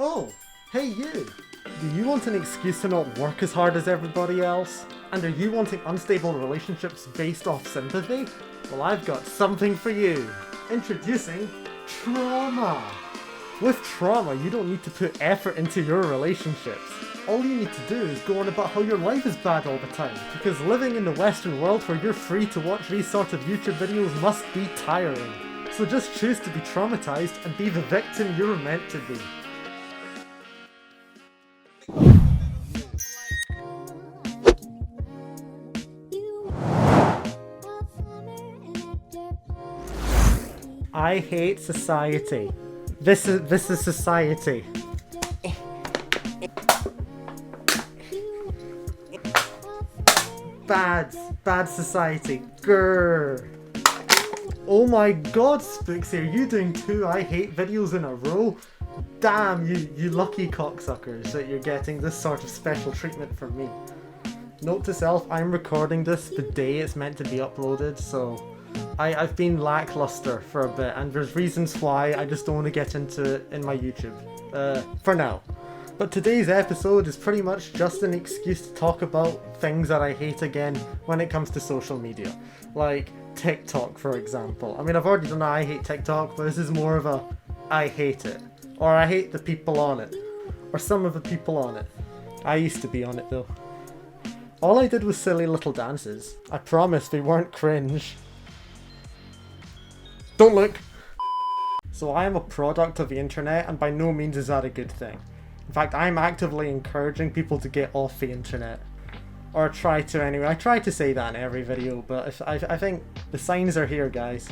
Oh, hey you! Do you want an excuse to not work as hard as everybody else? And are you wanting unstable relationships based off sympathy? Well, I've got something for you. Introducing trauma! With trauma, you don't need to put effort into your relationships. All you need to do is go on about how your life is bad all the time, because living in the Western world where you're free to watch these sorts of YouTube videos must be tiring. So just choose to be traumatized and be the victim you're meant to be. I hate society. This is society. Bad society. Grrr. Oh my god, Spooksy, are you doing 2 I hate videos in a row? Damn, you lucky cocksuckers that you're getting this sort of special treatment from me. Note to self, I'm recording this the day it's meant to be uploaded, so I've been lackluster for a bit, and there's reasons why I just don't want to get into it in my YouTube. For now. But today's episode is pretty much just an excuse to talk about things that I hate again when it comes to social media. Like TikTok, for example. I mean, I've already done I hate TikTok, but this is more of a I hate it. Or I hate the people on it. Or some of the people on it. I used to be on it though. All I did was silly little dances. I promise they weren't cringe. Don't look! So I am a product of the internet, and by no means is that a good thing. In fact, I'm actively encouraging people to get off the internet. Or try to anyway. I try to say that in every video, but I think the signs are here, guys.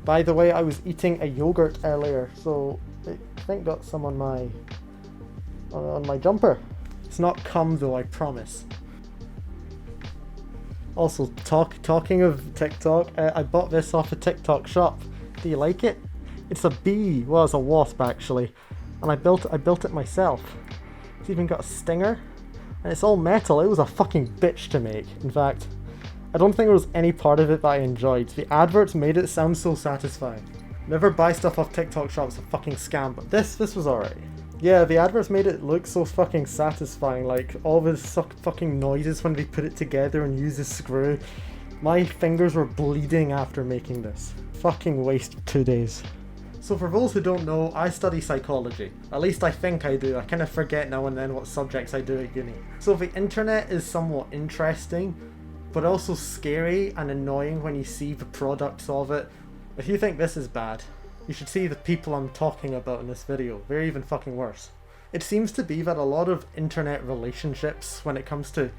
By the way, I was eating a yogurt earlier, so I think got some on my jumper. It's not cum though, I promise. Also, talking of TikTok, I bought this off a TikTok shop. Do you like it? It's a bee. Well, it's a wasp actually, and I built it myself. It's even got a stinger, and it's all metal. It was a fucking bitch to make. In fact, I don't think there was any part of it that I enjoyed. The adverts made it sound so satisfying. Never buy stuff off TikTok shops, a fucking scam. But this was alright. Yeah, the adverts made it look so fucking satisfying, like all the fucking noises when they put it together and use a screw. My fingers were bleeding after making this. Fucking waste 2 days. So for those who don't know, I study psychology. At least I think I do. I kind of forget now and then what subjects I do at uni. So the internet is somewhat interesting, but also scary and annoying when you see the products of it. If you think this is bad, you should see the people I'm talking about in this video. They're even fucking worse. It seems to be that a lot of internet relationships, when it comes to,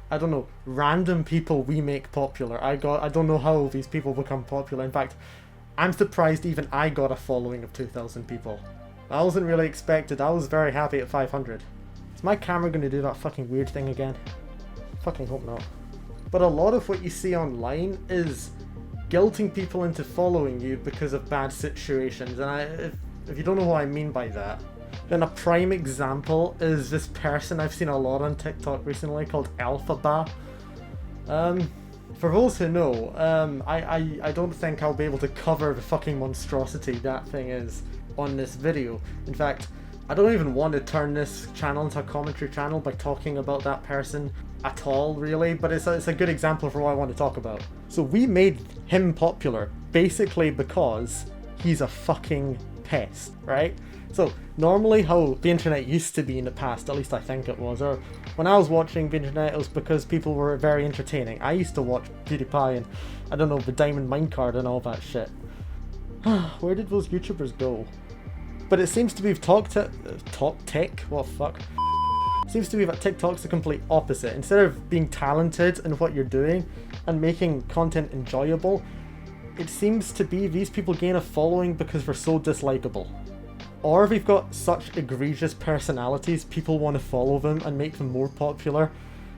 I don't know, random people we make popular. I don't know how these people become popular. In fact, I'm surprised even I got a following of 2,000 people. I wasn't really expected. I was very happy at 500. Is my camera going to do that fucking weird thing again? Fucking hope not. But a lot of what you see online is guilting people into following you because of bad situations, and if you don't know what I mean by that, then a prime example is this person I've seen a lot on TikTok recently called Alphaba. For those who know, I don't think I'll be able to cover the fucking monstrosity that thing is on this video. In fact, I don't even want to turn this channel into a commentary channel by talking about that person at all, really, but it's a good example for what I want to talk about. So we made him popular basically because he's a fucking pest, right? So normally how the internet used to be in the past, at least I think it was, or when I was watching the internet, it was because people were very entertaining. I used to watch PewDiePie and, I don't know, the Diamond Minecart and all that shit. Where did those YouTubers go? But it seems to be What the fuck? Seems to be that TikTok's the complete opposite. Instead of being talented in what you're doing and making content enjoyable, it seems to be these people gain a following because they're so dislikable. Or they've got such egregious personalities, people want to follow them and make them more popular,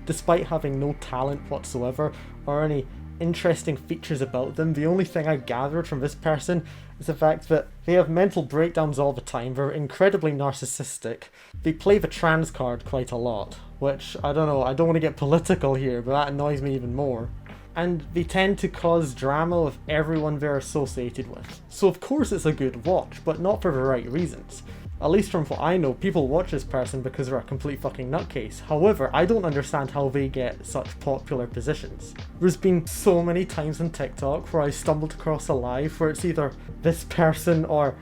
despite having no talent whatsoever or any interesting features about them. The only thing I gathered from this person is the fact that they have mental breakdowns all the time, they're incredibly narcissistic, they play the trans card quite a lot, which, I don't know, I don't want to get political here, but that annoys me even more. And they tend to cause drama with everyone they're associated with. So of course it's a good watch, but not for the right reasons. At least from what I know, people watch this person because they're a complete fucking nutcase. However, I don't understand how they get such popular positions. There's been so many times on TikTok where I stumbled across a live where it's either this person or,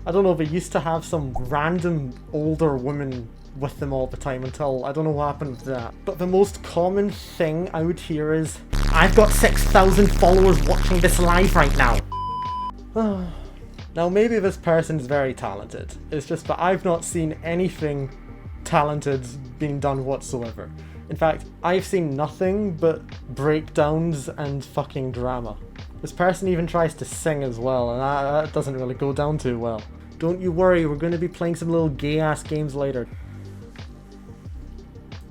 I don't know, they used to have some random older woman with them all the time until, I don't know what happened with that. But the most common thing I would hear is, I've got 6,000 followers watching this live right now. Now maybe this person is very talented, it's just that I've not seen anything talented being done whatsoever. In fact, I've seen nothing but breakdowns and fucking drama. This person even tries to sing as well, and that doesn't really go down too well. Don't you worry, we're going to be playing some little gay ass games later.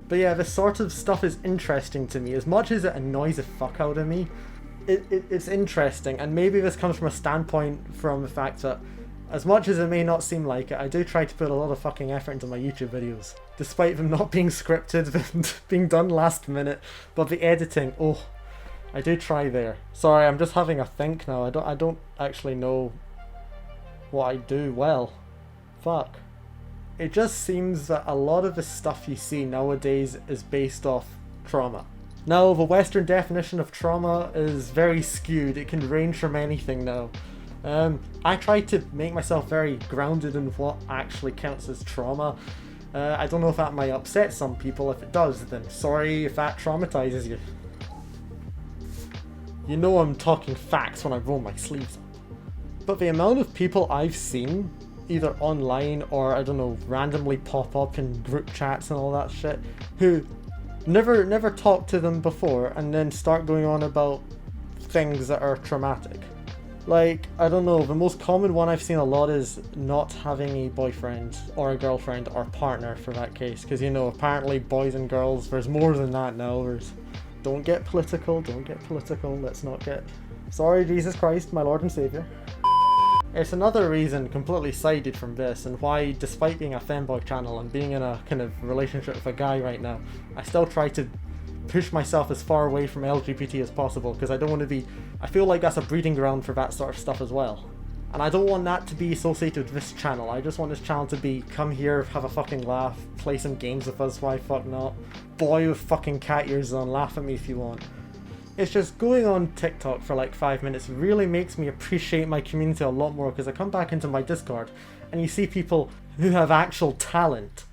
But yeah, this sort of stuff is interesting to me. As much as it annoys the fuck out of me, it's interesting, and maybe this comes from a standpoint from the fact that as much as it may not seem like it, I do try to put a lot of fucking effort into my YouTube videos. Despite them not being scripted, being done last minute, but the editing, oh, I do try there. Sorry, I'm just having a think now. I don't actually know what I do well. Fuck. It just seems that a lot of the stuff you see nowadays is based off trauma. Now, the Western definition of trauma is very skewed. It can range from anything now. I try to make myself very grounded in what actually counts as trauma. I don't know if that might upset some people. If it does, then sorry if that traumatizes you. You know I'm talking facts when I roll my sleeves up. But the amount of people I've seen, either online or, I don't know, randomly pop up in group chats and all that shit, who never talked to them before and then start going on about things that are traumatic. Like, I don't know, the most common one I've seen a lot is not having a boyfriend or a girlfriend or partner for that case, because you know, apparently boys and girls, there's more than that now. Don't get political, let's not get... Sorry, Jesus Christ, my Lord and Saviour. It's another reason completely sided from this, and why, despite being a Femboy channel and being in a kind of relationship with a guy right now, I still try to push myself as far away from LGBT as possible, because I don't want to be... I feel like that's a breeding ground for that sort of stuff as well. And I don't want that to be associated with this channel. I just want this channel to be, come here, have a fucking laugh, play some games with us, why fuck not? Boy with fucking cat ears on, laugh at me if you want. It's just going on TikTok for like 5 minutes really makes me appreciate my community a lot more, because I come back into my Discord and you see people who have actual talent.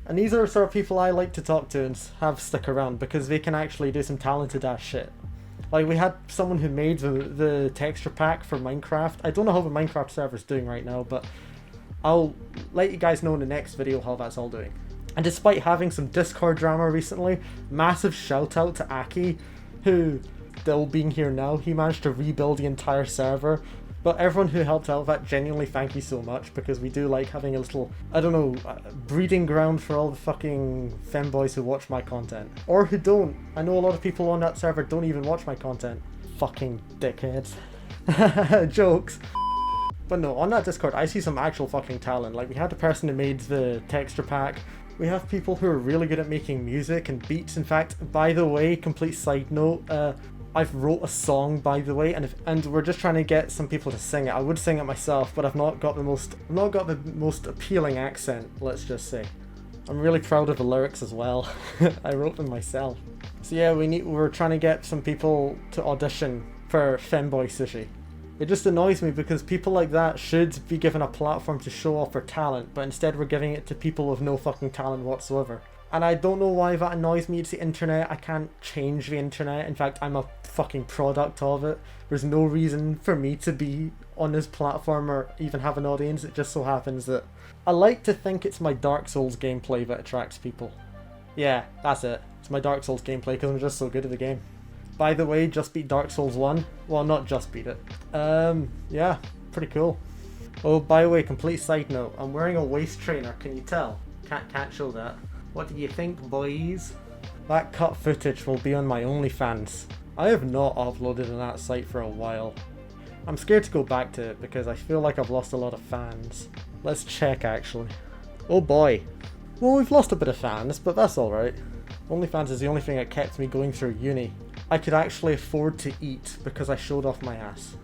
And these are the sort of people I like to talk to and have stick around, because they can actually do some talented ass shit. Like, we had someone who made the texture pack for Minecraft. I don't know how the Minecraft server's doing right now, but I'll let you guys know in the next video how that's all doing. And despite having some Discord drama recently, massive shout out to Aki, who, still being here now, he managed to rebuild the entire server. But everyone who helped out with that, genuinely thank you so much, because we do like having a little, I don't know, breeding ground for all the fucking femboys who watch my content. Or who don't. I know a lot of people on that server don't even watch my content. Fucking dickheads. Jokes. But no, on that Discord, I see some actual fucking talent. Like, we had the person who made the texture pack. We have people who are really good at making music and beats. In fact, by the way, complete side note, I've wrote a song, by the way, and we're just trying to get some people to sing it. I would sing it myself, but I've not got the most appealing accent, let's just say. I'm really proud of the lyrics as well. I wrote them myself. So yeah, we're trying to get some people to audition for Femboy Sushi. It just annoys me because people like that should be given a platform to show off their talent, but instead we're giving it to people with no fucking talent whatsoever. And I don't know why that annoys me. It's the internet. I can't change the internet. In fact, I'm a fucking product of it. There's no reason for me to be on this platform or even have an audience. It just so happens that I like to think it's my Dark Souls gameplay that attracts people. Yeah, that's it. It's my Dark Souls gameplay because I'm just so good at the game. By the way, just beat Dark Souls 1. Well, not just beat it. Yeah, pretty cool. Oh, by the way, complete side note. I'm wearing a waist trainer, can you tell? Can't show that. What do you think, boys? That cut footage will be on my OnlyFans. I have not uploaded on that site for a while. I'm scared to go back to it because I feel like I've lost a lot of fans. Let's check, actually. Oh boy. Well, we've lost a bit of fans, but that's alright. OnlyFans is the only thing that kept me going through uni. I could actually afford to eat because I showed off my ass.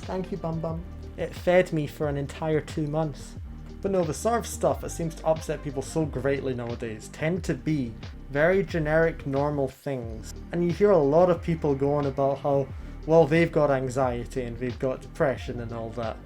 Thank you, Bum Bum. It fed me for an entire 2 months. But no, the sort of stuff that seems to upset people so greatly nowadays tend to be very generic, normal things. And you hear a lot of people going about how, well, they've got anxiety and they've got depression and all that.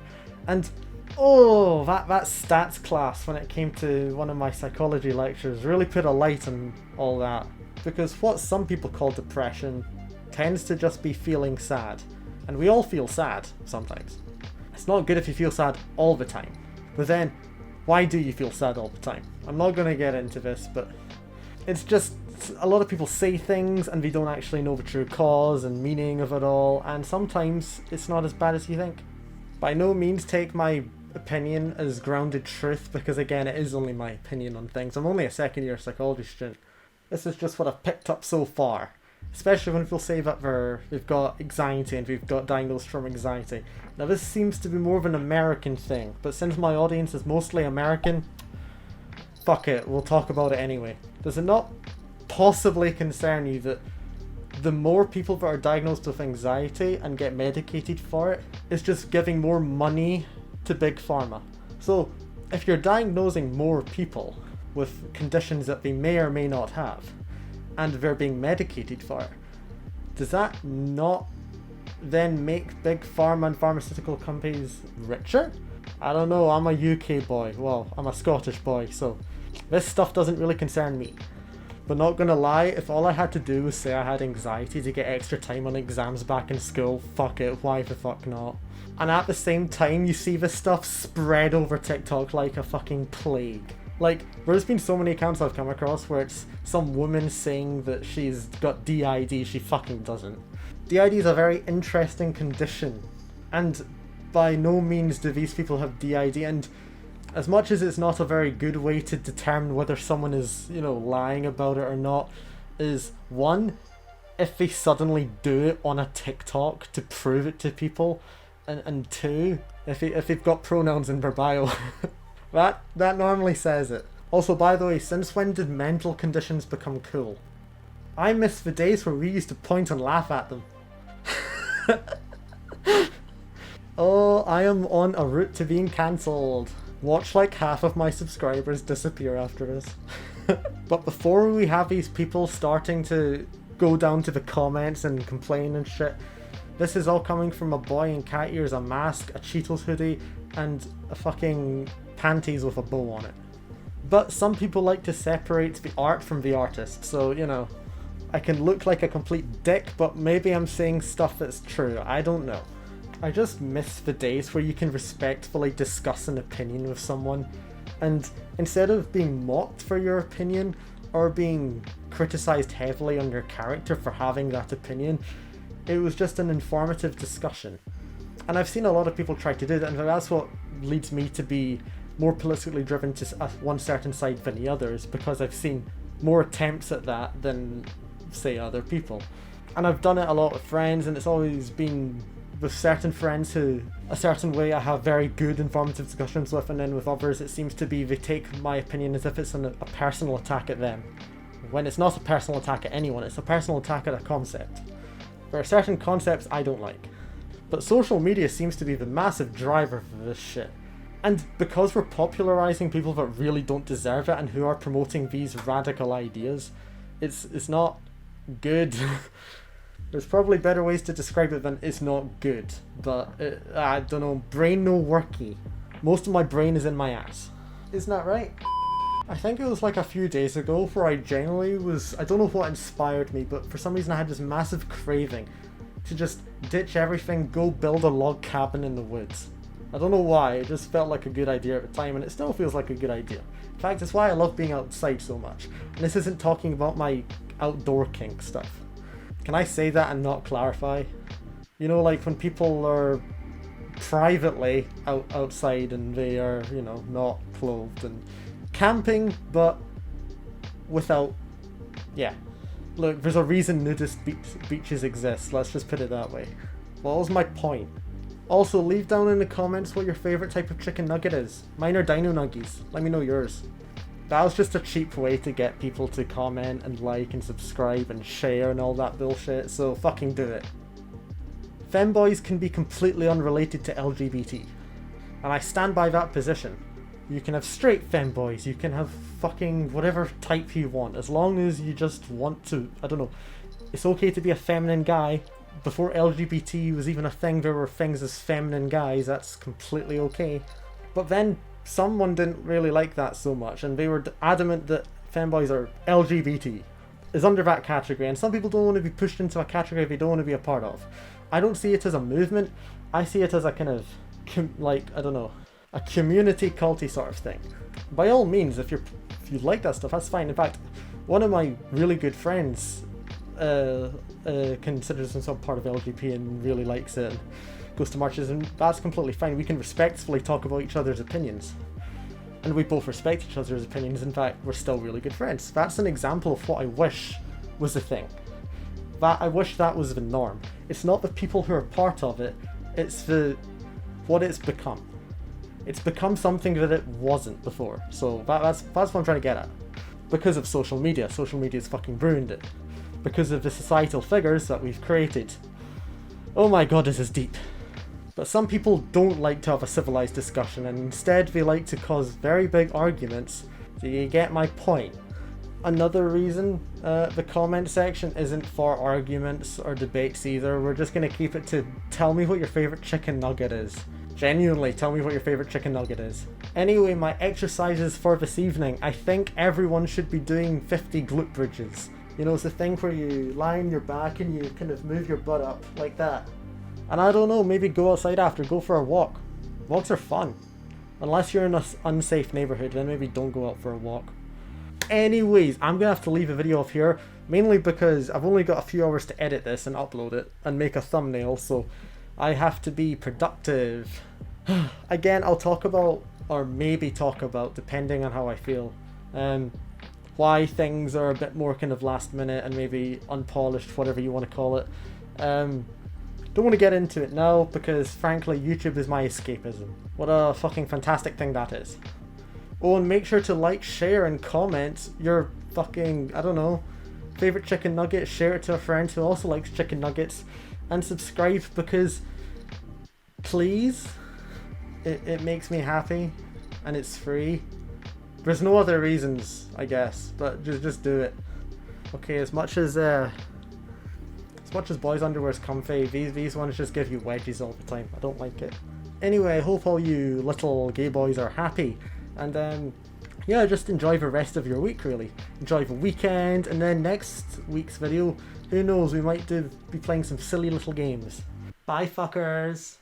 And oh, that stats class when it came to one of my psychology lectures really put a light on all that. Because what some people call depression tends to just be feeling sad. And we all feel sad sometimes. It's not good if you feel sad all the time. But then, why do you feel sad all the time? I'm not going to get into this, but it's just a lot of people say things and they don't actually know the true cause and meaning of it all, and sometimes it's not as bad as you think. By no means take my opinion as grounded truth, because again, it is only my opinion on things. I'm only a second year psychology student. This is just what I've picked up so far. Especially when people say that they've got anxiety and they've got diagnosed from anxiety. Now this seems to be more of an American thing, but since my audience is mostly American, fuck it, we'll talk about it anyway. Does it not possibly concern you that the more people that are diagnosed with anxiety and get medicated for it is just giving more money to big pharma? So if you're diagnosing more people with conditions that they may or may not have, and they're being medicated for it, does that not then make big pharma and pharmaceutical companies richer? I don't know, I'm a UK boy. Well, I'm a Scottish boy, so this stuff doesn't really concern me. But not gonna lie, if all I had to do was say I had anxiety to get extra time on exams back in school, fuck it, why the fuck not? And at the same time, you see this stuff spread over TikTok like a fucking plague. Like, there's been so many accounts I've come across where it's some woman saying that she's got DID, she fucking doesn't. DID is a very interesting condition, and by no means do these people have DID, and as much as it's not a very good way to determine whether someone is, lying about it or not, is one, if they suddenly do it on a TikTok to prove it to people, and two, if they've got pronouns in their bio. That normally says it. Also, by the way, since when did mental conditions become cool? I miss the days where we used to point and laugh at them. Oh, I am on a route to being cancelled. Watch like half of my subscribers disappear after this. But before we have these people starting to go down to the comments and complain and shit, this is all coming from a boy in cat ears, a mask, a Cheetos hoodie, and a fucking panties with a bow on it. But some people like to separate the art from the artist, so I can look like a complete dick, but maybe I'm saying stuff that's true, I don't know. I just miss the days where you can respectfully discuss an opinion with someone, and instead of being mocked for your opinion or being criticized heavily on your character for having that opinion, it was just an informative discussion. And I've seen a lot of people try to do that, and that's what leads me to be more politically driven to one certain side than the others, because I've seen more attempts at that than, say, other people. And I've done it a lot with friends, and it's always been with certain friends who, a certain way I have very good informative discussions with, and then with others it seems to be they take my opinion as if it's a personal attack at them. When it's not a personal attack at anyone, it's a personal attack at a concept. There are certain concepts I don't like. But social media seems to be the massive driver for this shit. And because we're popularizing people that really don't deserve it and who are promoting these radical ideas, it's not good. There's probably better ways to describe it than it's not good. But, I don't know, brain no worky. Most of my brain is in my ass. Isn't that right? I think it was like a few days ago where I genuinely was, I don't know what inspired me, but for some reason I had this massive craving to just ditch everything, go build a log cabin in the woods. I don't know why, it just felt like a good idea at the time, and it still feels like a good idea. In fact, it's why I love being outside so much. And this isn't talking about my outdoor kink stuff. Can I say that and not clarify? Like when people are privately outside and they are, not clothed and camping, but without, Look, there's a reason nudist beaches exist, let's just put it that way. What was my point? Also, leave down in the comments what your favourite type of chicken nugget is. Mine are dino nuggies. Let me know yours. That was just a cheap way to get people to comment and like and subscribe and share and all that bullshit, so fucking do it. Femboys can be completely unrelated to LGBT, and I stand by that position. You can have straight femboys, you can have fucking whatever type you want, as long as you just want to, I don't know, it's okay to be a feminine guy. Before LGBT was even a thing, there were things as feminine guys, that's completely okay. But then someone didn't really like that so much, and they were adamant that femboys are LGBT, is under that category, and some people don't want to be pushed into a category they don't want to be a part of. I don't see it as a movement, I see it as a kind of, like, I don't know, a community culty sort of thing. By all means, if you like that stuff, that's fine. In fact, one of my really good friends considers himself part of LGBT and really likes it and goes to marches, and that's completely fine. We can respectfully talk about each other's opinions, and we both respect each other's opinions. In fact, we're still really good friends. That's an example of what I wish was the thing. That I wish that was the norm. It's not the people who are part of it, it's what it's become. It's become something that it wasn't before. So that's what I'm trying to get at. Because of social media's fucking ruined it. Because of the societal figures that we've created. Oh my god, this is deep. But some people don't like to have a civilized discussion, and instead they like to cause very big arguments. Do you get my point? Another reason the comment section isn't for arguments or debates either. We're just going to keep it to tell me what your favourite chicken nugget is. Genuinely, tell me what your favourite chicken nugget is. Anyway, my exercises for this evening. I think everyone should be doing 50 glute bridges. You know, it's the thing where you lie on your back and you kind of move your butt up like that. And I don't know, maybe go outside after, go for a walk. Walks are fun. Unless you're in an unsafe neighbourhood, then maybe don't go out for a walk. Anyways, I'm going to have to leave the video off here, mainly because I've only got a few hours to edit this and upload it and make a thumbnail, so I have to be productive. Again, I'll talk about, or maybe talk about, depending on how I feel, why things are a bit more kind of last minute and maybe unpolished, whatever you want to call it. Don't want to get into it now because frankly YouTube is my escapism. What a fucking fantastic thing that is. Oh, and make sure to like, share and comment your fucking, I don't know, favorite chicken nugget. Share it to a friend who also likes chicken nuggets, and subscribe because please, it makes me happy and it's free. There's no other reasons, I guess, but just do it. Okay, as much as boys' underwear is comfy, these ones just give you wedgies all the time. I don't like it. Anyway, I hope all you little gay boys are happy, and yeah, just enjoy the rest of your week, really. Enjoy the weekend, and then next week's video, who knows, we might be playing some silly little games. Bye, fuckers!